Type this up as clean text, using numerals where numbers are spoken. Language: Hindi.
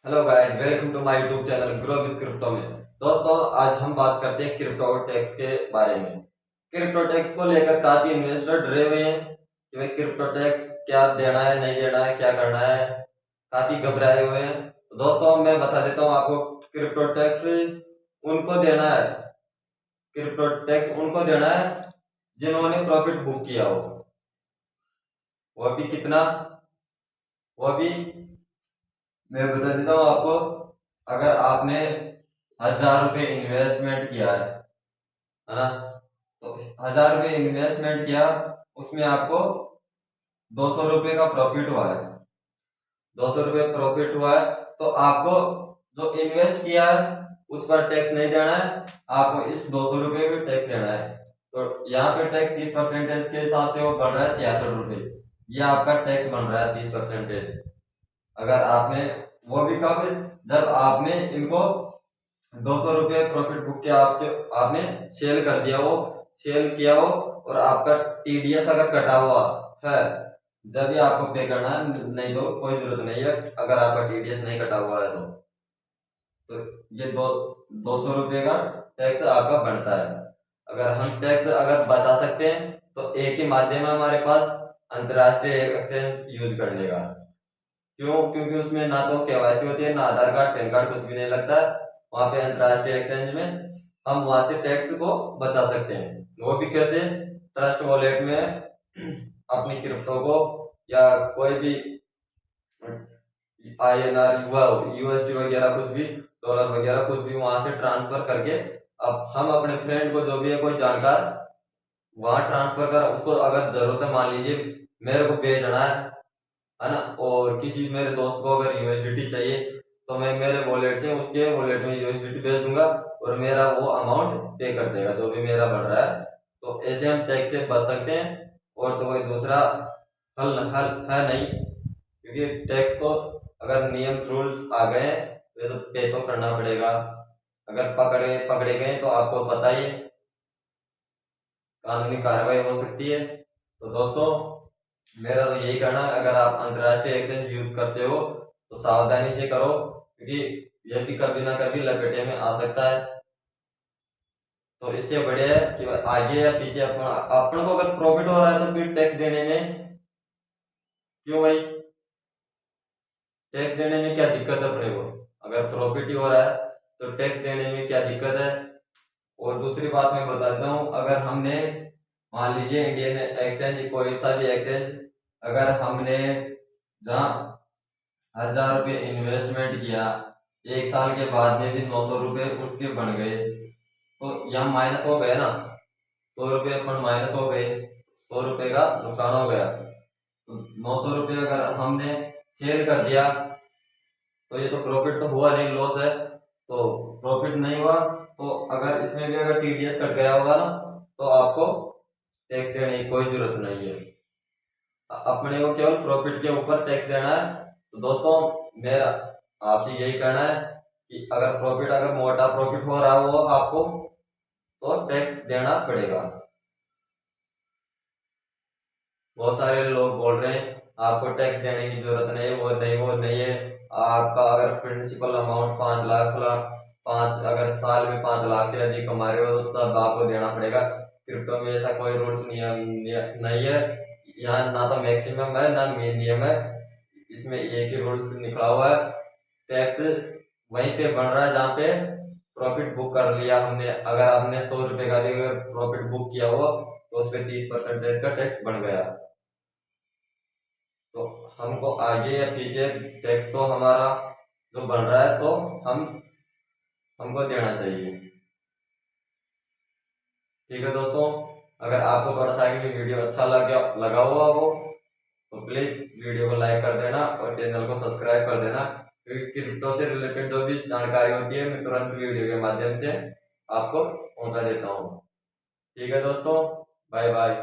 Hello guys, welcome to my YouTube channel grow with crypto में। दोस्तों, आज हम बात करते हैं क्रिप्टो टैक्स के बारे में। क्रिप्टो टैक्स को लेकर काफी इन्वेस्टर डरे हुए हैं कि भाई क्रिप्टो टैक्स क्या देना है, नहीं देना है, क्या करना है। काफी घबराए हुए हैं। तो दोस्तों, मैं बता देता हूँ आपको। क्रिप्टो टैक्स उनको देना है क्रिप्टो टैक्स उनको देना है जिन्होंने प्रॉफिट बुक किया हो। वो भी कितना? वो भी मैं बता देता हूँ आपको। अगर आपने 1,000 रुपये इन्वेस्टमेंट किया है ना? तो 1,000 रुपये इन्वेस्टमेंट किया, उसमें आपको 200 रुपये का प्रॉफिट हुआ है। 200 रुपये प्रॉफिट हुआ है, तो आपको जो इन्वेस्ट किया है उस पर टैक्स नहीं देना है। आपको इस 200 रुपये पे टैक्स देना है। तो यहाँ पे टैक्स 30% के हिसाब से वो बन रहा है 66 रुपये। ये आपका टैक्स बन रहा है 30%। अगर आपने वो भी कब, जब आपने इनको 200 रुपये प्रॉफिट बुक किया, आपने सेल कर दिया, वो सेल किया हो और आपका टीडीएस अगर कटा हुआ है, जब भी आपको पे करना है, नहीं तो कोई जरूरत नहीं है। अगर आपका टीडीएस नहीं कटा हुआ है तो ये 200 रुपये का टैक्स आपका बनता है। अगर हम टैक्स अगर बचा सकते हैं तो एक ही माध्यम है हमारे पास, अंतर्राष्ट्रीय एक्सचेंज यूज करने का। क्यों? क्योंकि उसमें ना तो केवाईसी होती है, ना आधार कार्ड, पैन कार्ड, कुछ भी नहीं लगता है। वहां पे अंतर्राष्ट्रीय एक्सचेंज में हम वहां से टैक्स को बचा सकते हैं। वो भी कैसे? ट्रस्ट वॉलेट में अपनी क्रिप्टो को या कोई भी INR, USD वगैरह, कुछ भी डॉलर वगैरह, कुछ भी वहां से ट्रांसफर करके अब हम अपने फ्रेंड को, जो भी है कोई जानकार, वहां ट्रांसफर कर, उसको अगर जरूरत है, मान लीजिए मेरे को बेचना है ना, और किसी मेरे दोस्त को अगर यूएसडीटी चाहिए, तो मैं मेरे वॉलेट से उसके वॉलेट में यूएसडीटी भेज दूंगा और मेरा वो अमाउंट पे कर देगा जो भी मेरा बन रहा है। तो ऐसे हम टैक्स से बच सकते हैं। और तो कोई दूसरा हल हल है नहीं, क्योंकि टैक्स तो अगर नियम रूल्स आ गए तो पे तो करना पड़ेगा। अगर पकड़े पकड़े गए तो आपको पता ही है, कानूनी कार्रवाई हो सकती है। तो दोस्तों, मेरा तो यही कहना है, अगर आप अंतर्राष्ट्रीय एक्सचेंज यूज करते हो तो सावधानी से करो, क्योंकि यह भी कभी ना कभी लपेटे में आ सकता है। तो इससे बढ़िया है कि आगे या पीछे अपन को अगर प्रॉफिट हो रहा है तो फिर टैक्स देने में क्यों भाई? टैक्स देने में क्या दिक्कत है अपने को? अगर प्रॉफिट ही हो रहा है तो टैक्स देने में क्या दिक्कत है? और दूसरी बात मैं बता देता हूँ, अगर हमने, मान लीजिए इंडियन एक्सचेंज, कोई सा भी एक्सचेंज, अगर हमने जहाँ 1,000 रुपये इन्वेस्टमेंट किया, 1 साल के बाद में भी 900 रुपये उसके बन गए, तो यहाँ माइनस हो गए ना। 100 रुपये अपन माइनस हो गए, 100 रुपये का नुकसान हो गया। तो 900 रुपये अगर हमने सेल कर दिया तो ये तो प्रॉफिट तो हुआ नहीं, लॉस है। तो प्रॉफिट नहीं हुआ, तो अगर इसमें भी अगर टीडीएस कट गया होगा ना, तो आपको टैक्स देने की कोई जरूरत नहीं है। अपने को केवल प्रॉफिट के ऊपर टैक्स देना है। तो दोस्तों, मेरा आपसे यही कहना है कि अगर प्रॉफिट, अगर मोटा प्रॉफिट हो रहा हो आपको, तो टैक्स देना पड़ेगा। बहुत सारे लोग बोल रहे हैं आपको टैक्स देने की जरूरत नहीं है, वो नहीं है। आपका अगर प्रिंसिपल अमाउंट 5 लाख, पांच, अगर साल में 5 लाख से अधिक कमा रहे हो तो तब आपको देना पड़ेगा। क्रिप्टो में ऐसा कोई रूल्स नहीं है। यहाँ ना तो मैक्सिमम है ना मिनिमम है, इसमें एक ही रूल्स निकला हुआ है। टैक्स वहीं पे बन रहा है जहाँ पे प्रॉफिट बुक कर लिया हमने। अगर हमने 100 रुपये का भी अगर प्रॉफिट बुक किया हो तो उस पर 30% का टैक्स बन गया। तो हमको आगे या पीछे टैक्स तो हमारा जो बन रहा है, तो हमको देना चाहिए। ठीक है दोस्तों, अगर आपको थोड़ा सा आगे वीडियो अच्छा लगा हुआ हो तो प्लीज वीडियो को लाइक कर देना और चैनल को सब्सक्राइब कर देना, क्योंकि क्रिप्टो से रिलेटेड जो भी जानकारी होती है मैं तुरंत वीडियो के माध्यम से आपको पहुंचा देता हूँ। ठीक है दोस्तों, बाय बाय।